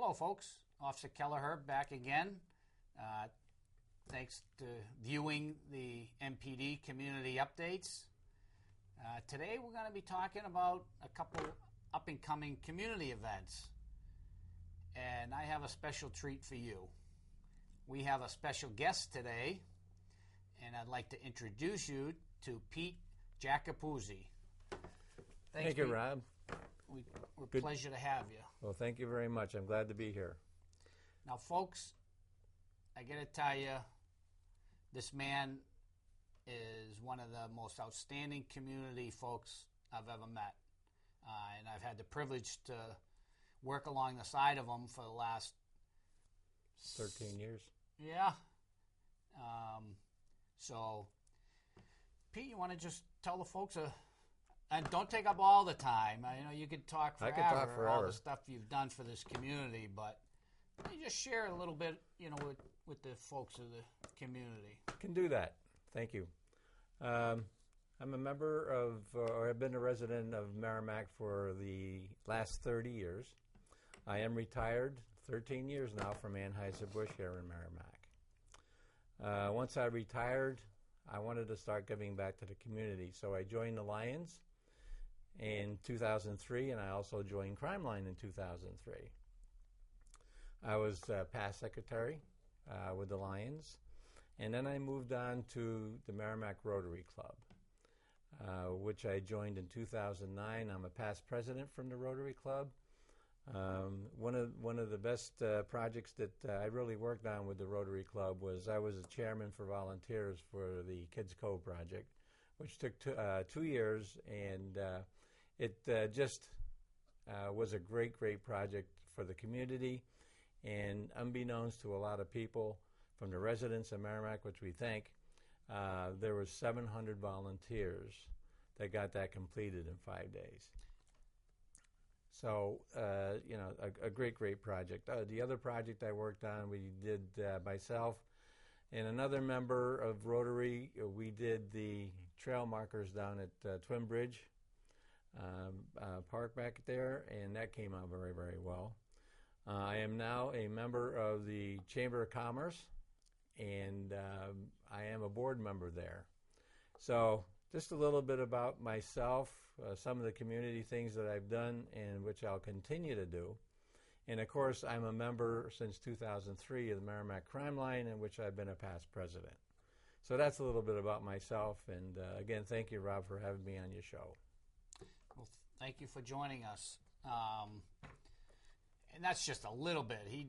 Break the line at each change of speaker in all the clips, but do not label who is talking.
Hello, folks. Officer Kelleher back again. Thanks to viewing the MPD community updates. Today we're going to be talking about a couple up-and-coming community events. And I have a special treat for you. We have a special guest today, and I'd like to introduce you to Pete Jacopuzzi.
Thank you, Rob.
We're pleasure to have you.
Well, thank you very much. I'm glad to be here.
Now, folks, I got to tell you, this man is one of the most outstanding community folks I've ever met. And I've had the privilege to work along the side of him for the last
13 years.
Yeah. So, Pete, you want to just tell the folks and don't take up all the time. I know you could talk forever.
I could talk forever.
All the stuff you've done for this community, but you just share a little bit, with the folks of the community.
I can do that. Thank you. I'm a member of, or I've been a resident of Merrimack for the last 30 years. I am retired 13 years now from Anheuser-Busch here in Merrimack. Once I retired, I wanted to start giving back to the community, so I joined the Lions in 2003, and I also joined Crimeline in 2003. I was past secretary with the Lions, and then I moved on to the Merrimack Rotary Club, which I joined in 2009. I'm a past president from the Rotary Club. One of the best projects that I really worked on with the Rotary Club was I was a chairman for volunteers for the Kids Cove project, which took 2 years, and it just was a great project for the community. And unbeknownst to a lot of people from the residents of Merrimack, which we thank, there were 700 volunteers that got that completed in 5 days. So, a great project. The other project I worked on, we did myself and another member of Rotary, we did the trail markers down at Twin Bridge Park back there, and that came out very well. I am now a member of the Chamber of Commerce, and I am a board member there. So just a little bit about myself, some of the community things that I've done and which I'll continue to do. And of course, I'm a member since 2003 of the Merrimack Crimeline, in which I've been a past president. So that's a little bit about myself. And again, thank you, Rob, for having me on your show.
Well, thank you for joining us. And that's just a little bit. He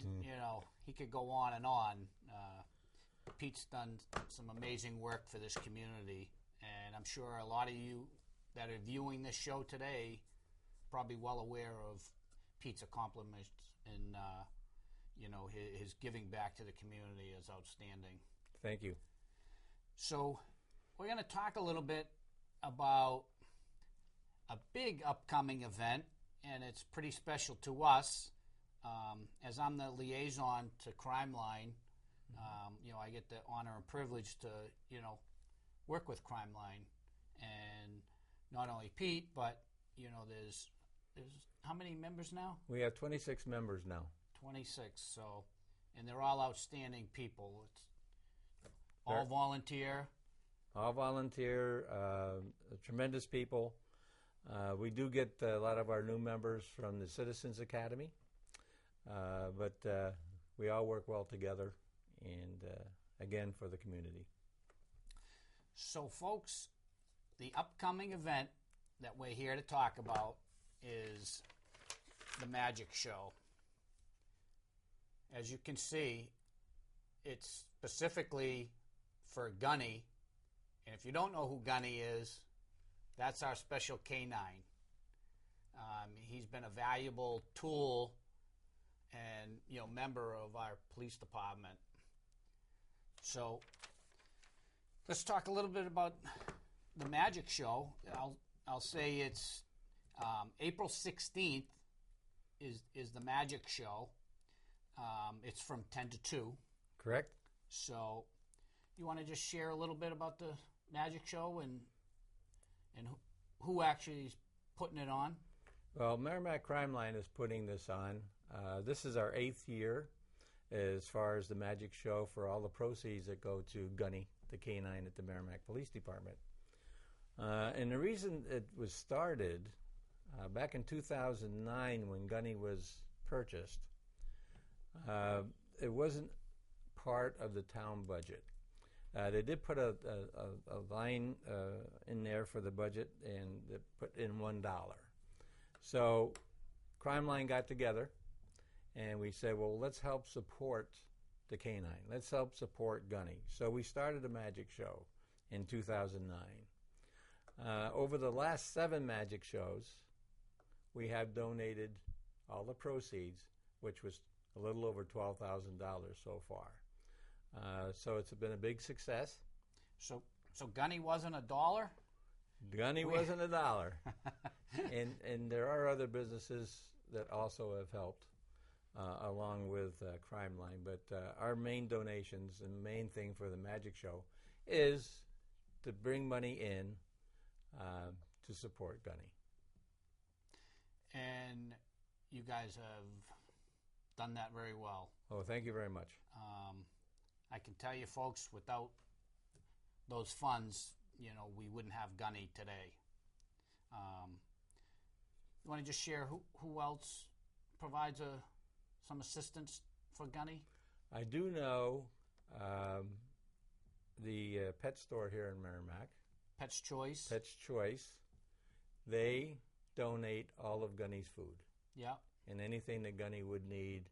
could go on and on. Pete's done some amazing work for this community, and I'm sure a lot of you that are viewing this show today probably well aware of Pete's accomplishments and his giving back to the community is outstanding.
Thank you. So
we're going to talk a little bit about a big upcoming event, and it's pretty special to us. As I'm the liaison to Crimeline, I get the honor and privilege to, work with Crimeline. And not only Pete, but, there's how many members now?
We have 26 members now.
26, so, and they're all outstanding people. It's all volunteer.
All volunteer, tremendous people. We do get a lot of our new members from the Citizens Academy. But we all work well together, and again, for the community.
So, folks, the upcoming event that we're here to talk about is the Magic Show. As you can see, it's specifically for Gunny, and if you don't know who Gunny is, that's our special K9. He's been a valuable tool and member of our police department. So let's talk a little bit about the Magic Show. I'll say it's April 16th is the Magic Show. It's from 10 to 2.
Correct.
So you want to just share a little bit about the Magic Show and who actually is putting it on?
Well, Merrimack Crimeline is putting this on. This is our 8th year as far as the magic show for all the proceeds that go to Gunny, the canine at the Merrimack Police Department. And the reason it was started back in 2009 when Gunny was purchased, it wasn't part of the town budget. They did put a line in there for the budget, and they put in $1. So Crimeline got together, and we said, well, let's help support the canine. Let's help support Gunny. So we started a magic show in 2009. Over the last 7 magic shows, we have donated all the proceeds, which was a little over $12,000 so far. So it's been a big success.
So Gunny wasn't $1?
Gunny wasn't $1. and there are other businesses that also have helped along with Crimeline. But our main donations and main thing for the magic show is to bring money in to support Gunny.
And you guys have done that very well.
Oh, thank you very much.
I can tell you, folks, without those funds, we wouldn't have Gunny today. You want to just share who else provides some assistance for Gunny?
I do know the pet store here in Merrimack.
Pet's Choice.
Pet's Choice. They donate all of Gunny's food.
Yeah.
And anything that Gunny would need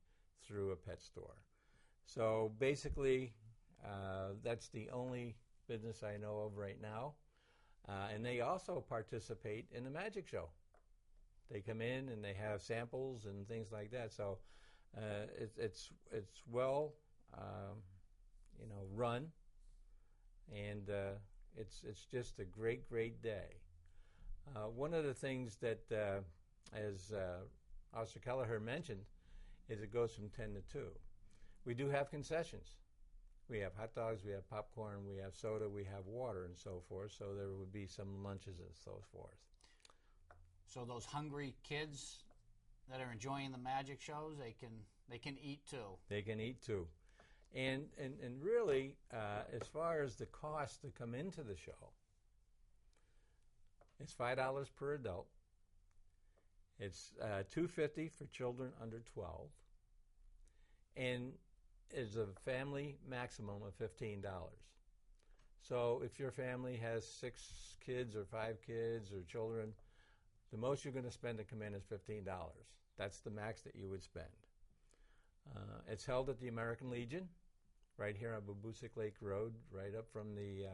through a pet store. So basically, that's the only business I know of right now. And they also participate in the magic show. They come in and they have samples and things like that. So it's well run, and it's just a great day. One of the things that, as Officer Kelleher mentioned, is it goes from 10 to 2. We do have concessions. We have hot dogs, we have popcorn, we have soda, we have water, and so forth. So there would be some lunches and so forth.
So those hungry kids that are enjoying the magic shows, they can eat too.
They can eat too. And really, as far as the cost to come into the show, it's $5 per adult. It's $2.50 for children under 12, and is a family maximum of $15. So if your family has 6 kids or 5 kids or children, the most you're going to spend to come in is $15. That's the max that you would spend. It's held at the American Legion, right here on Babusick Lake Road, right up from the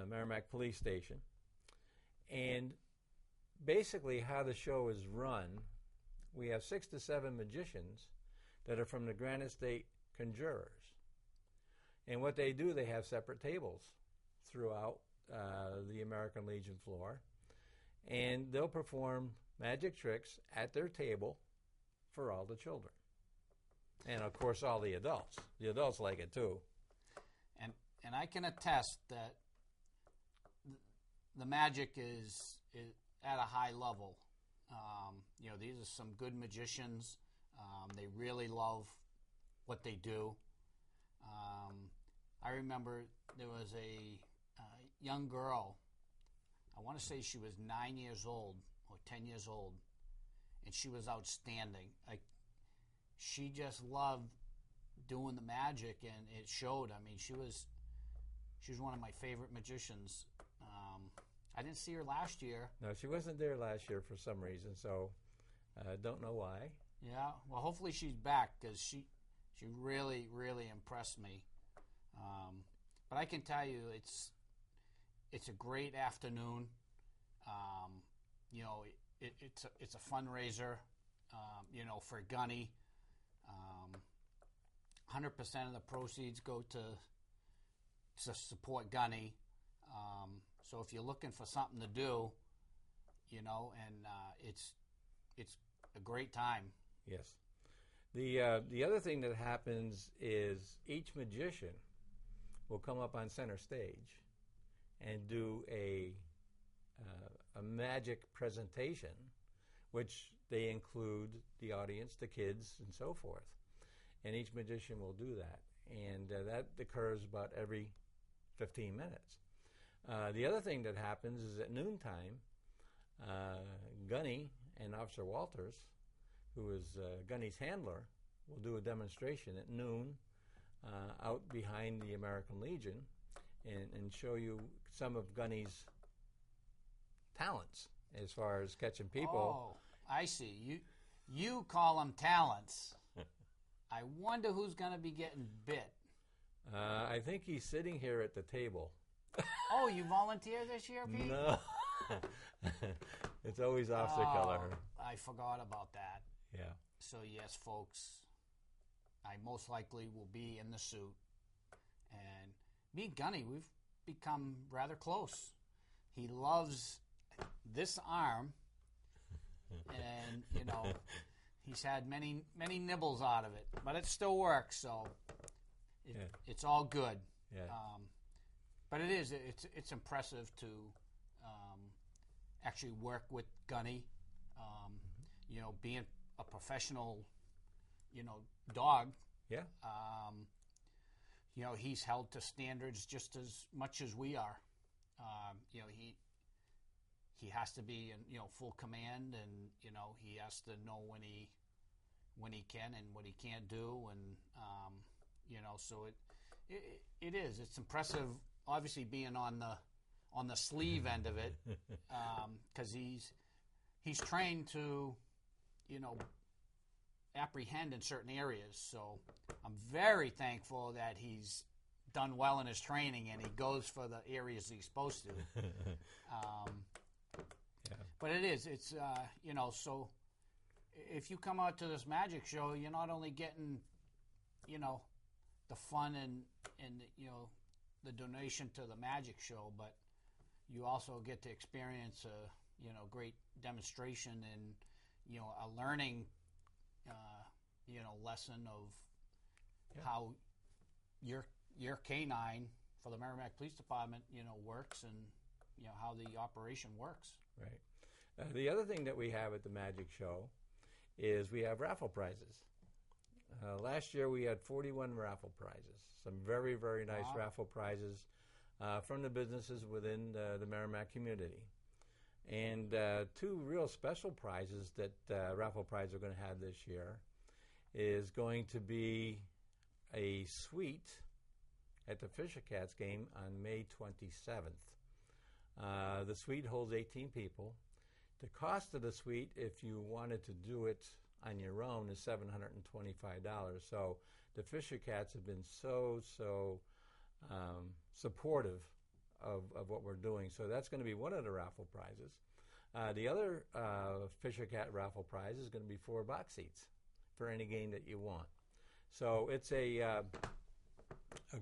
Merrimack Police Station. And basically how the show is run, we have 6 to 7 magicians that are from the Granite State Conjurers. And what they do, they have separate tables throughout the American Legion floor. And they'll perform magic tricks at their table for all the children. And, of course, all the adults. The adults like it, too.
And I can attest that the magic is at a high level. These are some good magicians. They really love what they do. I remember there was a young girl, I want to say she was 9 years old or 10 years old, and she was outstanding. She just loved doing the magic, and it showed. I mean, she was one of my favorite magicians. I didn't see her last year.
No, she wasn't there last year for some reason, so I don't know why.
Yeah, well, hopefully she's back, because she really, really impressed me. But I can tell you, it's a great afternoon. It's a fundraiser, for Gunny. 100% of the proceeds go to support Gunny. So if you're looking for something to do, it's a great time.
Yes. The other thing that happens is each magician will come up on center stage and do a magic presentation which they include the audience, the kids, and so forth. And each magician will do that. And that occurs about every 15 minutes. The other thing that happens is at noontime, Gunny and Officer Walters, who is Gunny's handler, will do a demonstration at noon out behind the American Legion and show you some of Gunny's talents as far as catching people.
Oh, I see. You call them talents. I wonder who's going to be getting bit.
I think he's sitting here at the table.
Oh, you volunteered this year, Pete?
No. It's always Officer Kelleher.
I forgot about that.
Yeah.
So, yes, folks, I most likely will be in the suit. And me and Gunny, we've become rather close. He loves this arm, and, you know, he's had many nibbles out of it, but it still works, so it's all good.
Yeah.
But it's impressive to actually work with Gunny. You know, being a professional, you know, dog.
Yeah.
You know, he's held to standards just as much as we are. You know, he has to be in, you know, full command, and, you know, he has to know when he can and what he can't do, and you know, so it's impressive. Obviously, being on the sleeve end of it, because he's trained to, you know, apprehend in certain areas. So I'm very thankful that he's done well in his training and he goes for the areas he's supposed to. But it's you know, so if you come out to this magic show, you're not only getting, you know, the fun and you know, the donation to the magic show, but you also get to experience a, you know, great demonstration and, you know, a learning you know, lesson of how your canine for the Merrimack Police Department, you know, works, and, you know, how the operation works.
Right. The other thing that we have at the magic show is we have raffle prizes. Last year we had 41 raffle prizes, some very, very nice raffle prizes from the businesses within the Merrimack community. And two real special prizes that raffle prize are going to have this year is going to be a suite at the Fisher Cats game on May 27th. The suite holds 18 people. The cost of the suite, if you wanted to do it on your own, is $725. So the Fisher Cats have been so supportive of what we're doing. So that's going to be one of the raffle prizes. The other Fisher Cat raffle prize is going to be 4 box seats for any game that you want. So it's a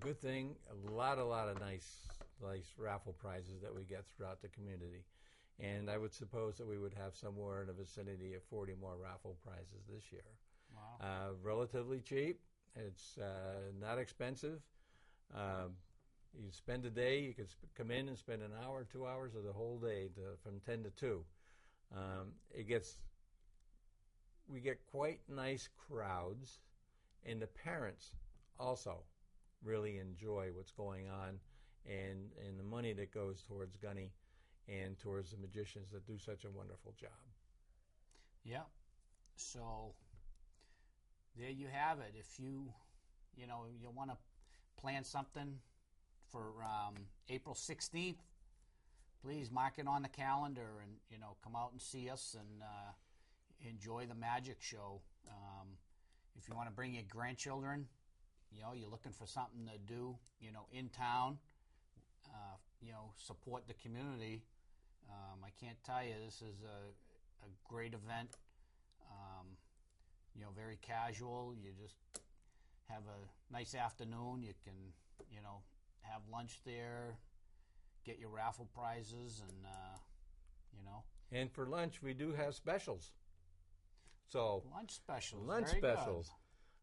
good thing. A lot of nice raffle prizes that we get throughout the community. And I would suppose that we would have somewhere in the vicinity of 40 more raffle prizes this year.
Wow.
Relatively cheap. It's not expensive. You spend a day, you could come in and spend an hour, 2 hours, or the whole day from 10 to 2. We get quite nice crowds, and the parents also really enjoy what's going on and the money that goes towards Gunny and towards the magicians that do such a wonderful job.
Yeah. So there you have it. If you want to plan something for April 16th, please mark it on the calendar and, you know, come out and see us and enjoy the magic show. If you want to bring your grandchildren, you know, you're looking for something to do, you know, in town, you know, support the community. I can't tell you, this is a great event. You know, very casual. You just have a nice afternoon. You can, you know, have lunch there, get your raffle prizes, and, you know.
And for lunch, we do have specials. So
lunch specials.
Lunch
very
specials.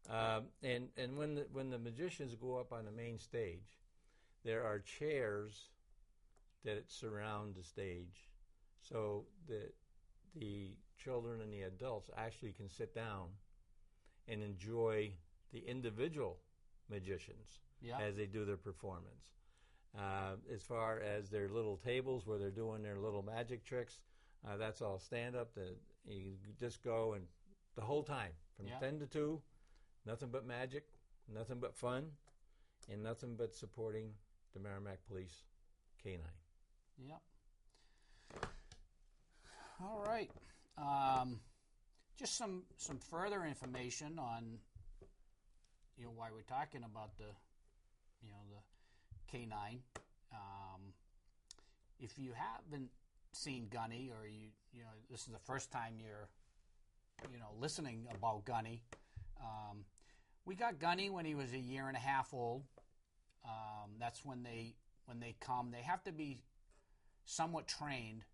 Good.
And when the magicians go up on the main stage, there are chairs that surround the stage, so that the children and the adults actually can sit down and enjoy the individual magicians as they do their performance. As far as their little tables where they're doing their little magic tricks, that's all stand-up. You just go and the whole time, from 10 to 2, nothing but magic, nothing but fun, and nothing but supporting the Merrimack Police K-9.
Yep. All right. Just some further information on why we're talking about the K-9. If you haven't seen Gunny, or this is the first time you're listening about Gunny, we got Gunny when he was a year and a half old. That's when they come. They have to be somewhat trained.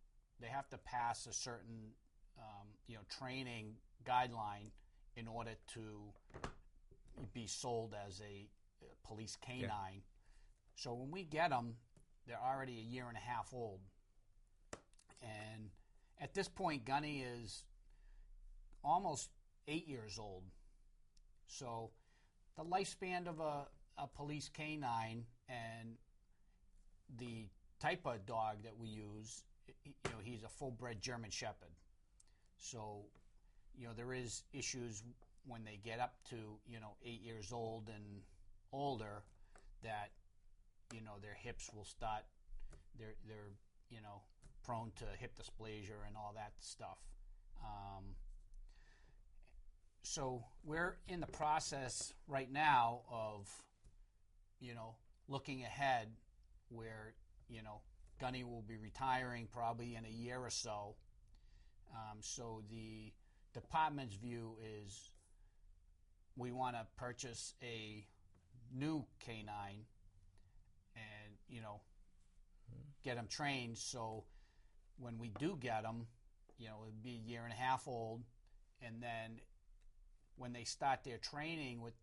They have to pass a certain training guideline in order to be sold as a police K-9. Yeah. So when we get them, they're already a year and a half old. And at this point, Gunny is almost 8 years old. So the lifespan of a police K-9 and the type of dog that we use, he's a full-bred German Shepherd. So, there is issues when they get up to, 8 years old and older that, their hips will start, they're prone to hip dysplasia and all that stuff. So we're in the process right now of, looking ahead where, Gunny will be retiring probably in a year or so. So the department's view is we want to purchase a new K-9 and, get them trained. So when we do get them, it'll be a year and a half old. And then when they start their training with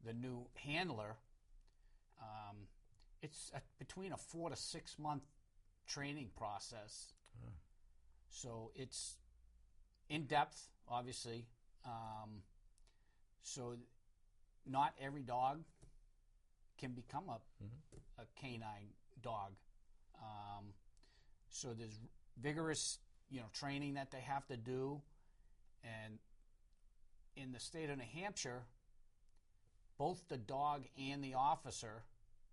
the new handler, it's between a 4 to 6 month training process. So it's in depth, obviously. So not every dog can become a K-9 dog. So there's vigorous, training that they have to do. And in the state of New Hampshire, both the dog and the officer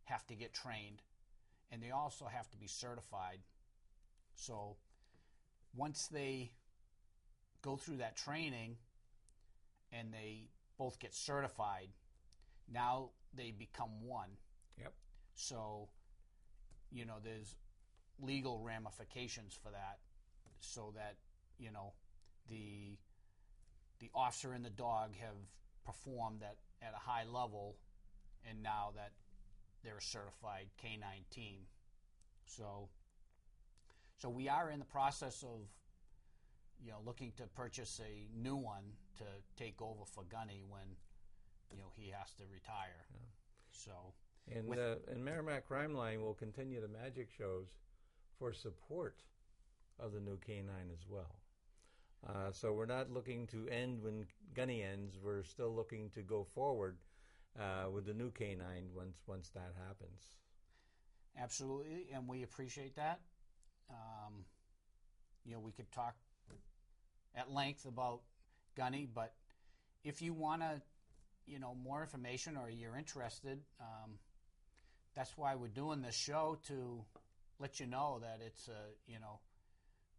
have to get trained, and they also have to be certified. So once they go through that training and they both get certified, now they become one.
Yep.
So, there's legal ramifications for that, so that, the officer and the dog have performed at a high level, and now that they're a certified K-9 team. So we are in the process of, looking to purchase a new one to take over for Gunny when, he has to retire.
Yeah.
So,
and Merrimack Crimeline will continue the magic shows for support of the new K-9 as well. So we're not looking to end when Gunny ends. We're still looking to go forward with the new K-9 once that happens.
Absolutely, and we appreciate that. We could talk at length about Gunny, but if you want to, more information, or you're interested, that's why we're doing this show, to let you know that it's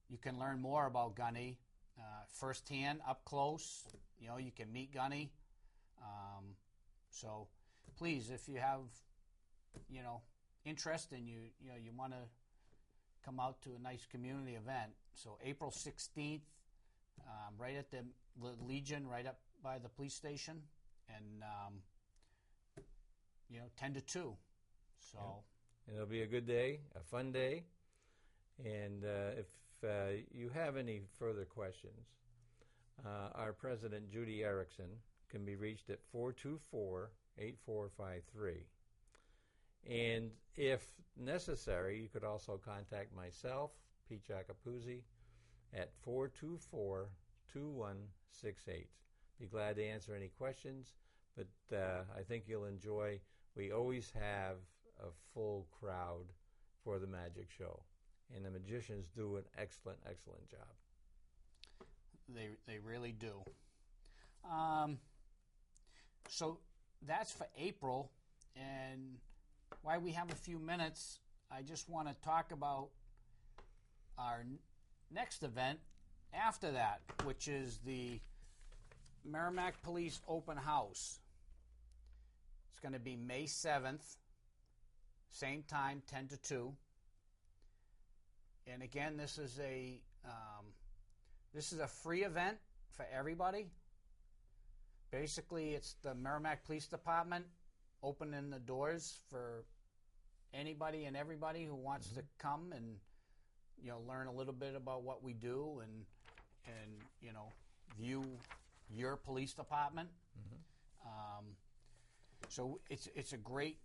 you can learn more about Gunny firsthand, up close. You can meet Gunny. So please, if you have, interest and you want to come out to a nice community event. So April 16th, right at the Legion, right up by the police station, and 10 to 2. So
it'll be a good day, a fun day, and if you have any further questions, our president, Judy Erickson, can be reached at 424-8453. And if necessary, you could also contact myself, Pete Jacopuzzi, at 424-2168. Be glad to answer any questions, but I think you'll enjoy. We always have a full crowd for the magic show, and the magicians do an excellent, excellent job.
They really do. So that's for April, and while we have a few minutes, I just want to talk about our next event after that, which is the Merrimack Police Open House. It's going to be May 7th, same time, 10 to 2. And again, this is a free event for everybody. Basically, it's the Merrimack Police Department opening the doors for anybody and everybody who wants to come and learn a little bit about what we do and view your police department. So it's a great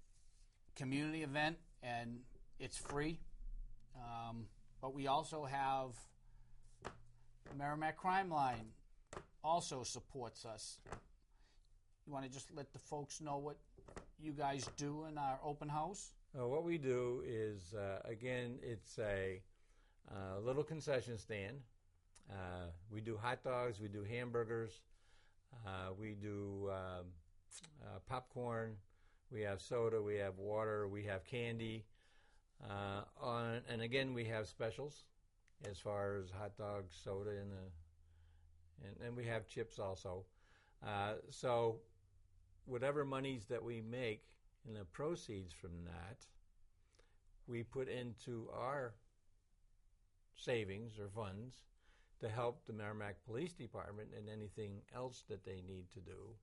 community event, and it's free. But we also have Merrimack Crimeline also supports us. You want to just let the folks know what you guys do in our open house?
What we do is, again, it's a little concession stand. We do hot dogs, we do hamburgers, we do popcorn, we have soda, we have water, we have candy. And again, we have specials as far as hot dogs, soda, and we have chips also. So whatever monies that we make and the proceeds from that, we put into our savings or funds to help the Merrimack Police Department and anything else that they need to do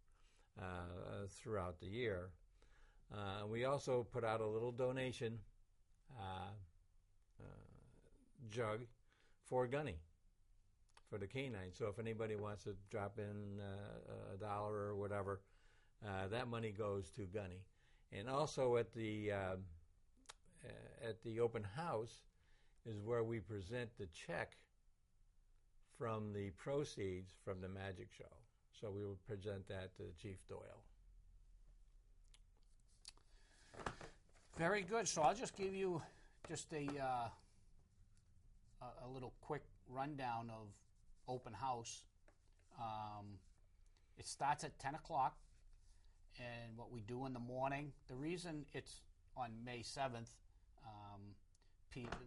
throughout the year. We also put out a little donation jug for Gunny, for the canine. So if anybody wants to drop in $1 or whatever, that money goes to Gunny. And also at the open house is where we present the check from the proceeds from the magic show. So we will present that to Chief Doyle.
Very good. So I'll just give you just a little quick rundown of open house. It starts at 10 o'clock, and what we do in the morning, the reason it's on May 7th,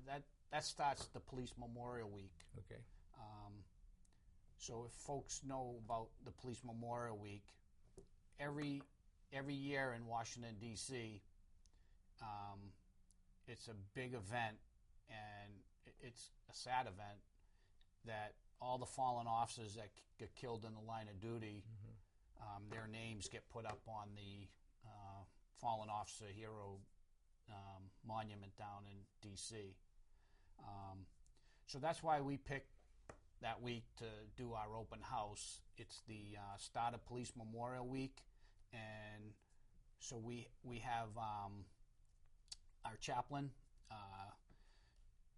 that starts the Police Memorial Week.
Okay.
So if folks know about the Police Memorial Week, every year in Washington, D.C., it's a big event, and it's a sad event that all the fallen officers that get killed in the line of duty, their names get put up on the Fallen Officer Hero monument down in D.C. So that's why we picked that week to do our open house. It's the start of Police Memorial Week, and so we have our chaplain,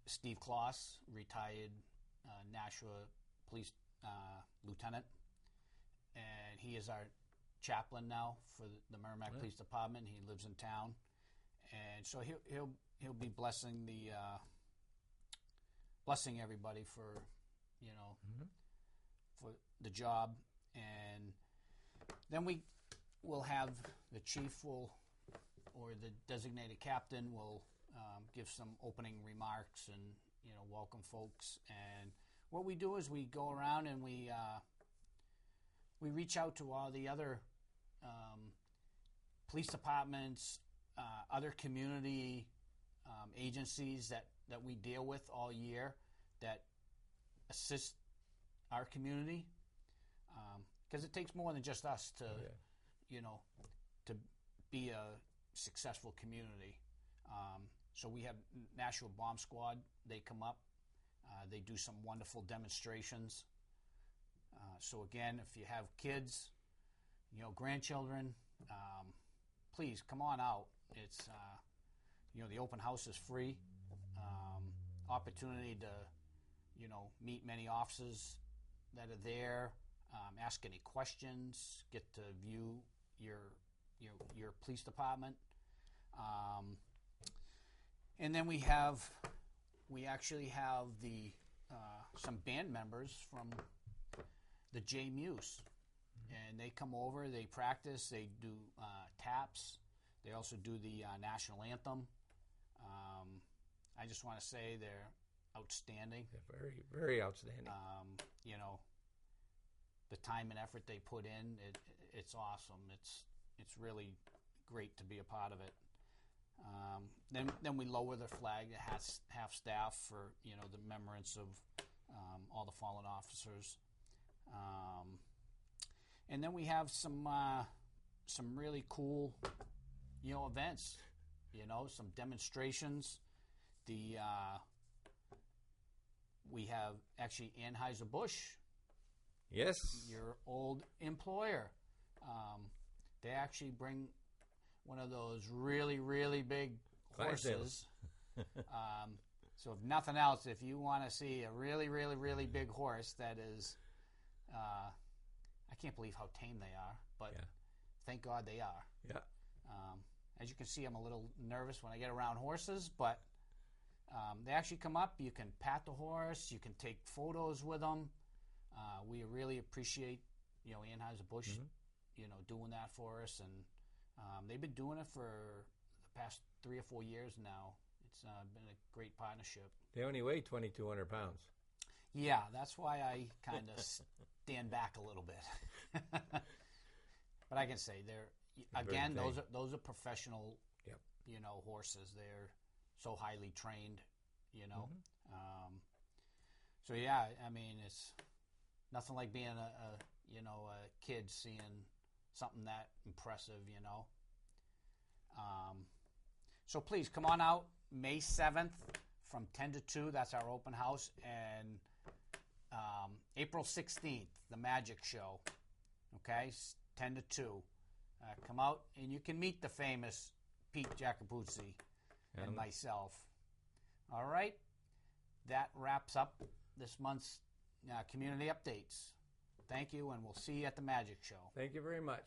Steve Kloss, retired Nashua Police Lieutenant, and he is our chaplain now for the Merrimack Police Department. He lives in town, and so he'll be blessing everybody for for the job, and then we will have the chief or the designated captain will give some opening remarks and welcome folks. And what we do is we go around and we reach out to all the other police departments, other community agencies that we deal with all year that assist our community, because it takes more than just us to to be a successful community. So we have Nashua Bomb Squad. They come up. They do some wonderful demonstrations. So again, if you have kids, grandchildren, please come on out. It's the open house is free. Opportunity meet many officers that are there, ask any questions, get to view your police department. And then we actually have some band members from the J Muse, and they come over, they practice, they do taps, they also do the national anthem. I just want to say they're outstanding.
They're very, very outstanding.
The time and effort they put in, it's awesome. It's really great to be a part of it. Then we lower the flag at half staff for the remembrance of all the fallen officers. And then we have some really cool events. Some demonstrations. We have actually Anheuser-Busch.
Yes.
Your old employer. They actually bring one of those really, really big horses. So if nothing else, if you want to see a really, really, really big horse that is, I can't believe how tame they are, but thank God they are.
Yeah.
As you can see, I'm a little nervous when I get around horses, but they actually come up. You can pat the horse. You can take photos with them. We really appreciate, Anheuser-Busch, doing that for us. And they've been doing it for the past 3 or 4 years now. It's been a great partnership.
They only weigh 2,200 pounds.
Yeah, that's why I kind of stand back a little bit. But I can say those are professional, horses. They're so highly trained, So yeah, I mean, it's nothing like being a kid seeing something that impressive, So please come on out May 7th from 10 to 2. That's our open house. And April 16th, the Magic Show. Okay, 10 to 2. Come out and you can meet the famous Pete Jacopuzzi and myself. All right, that wraps up this month's community updates. Thank you, and we'll see you at the Magic Show.
Thank you very much.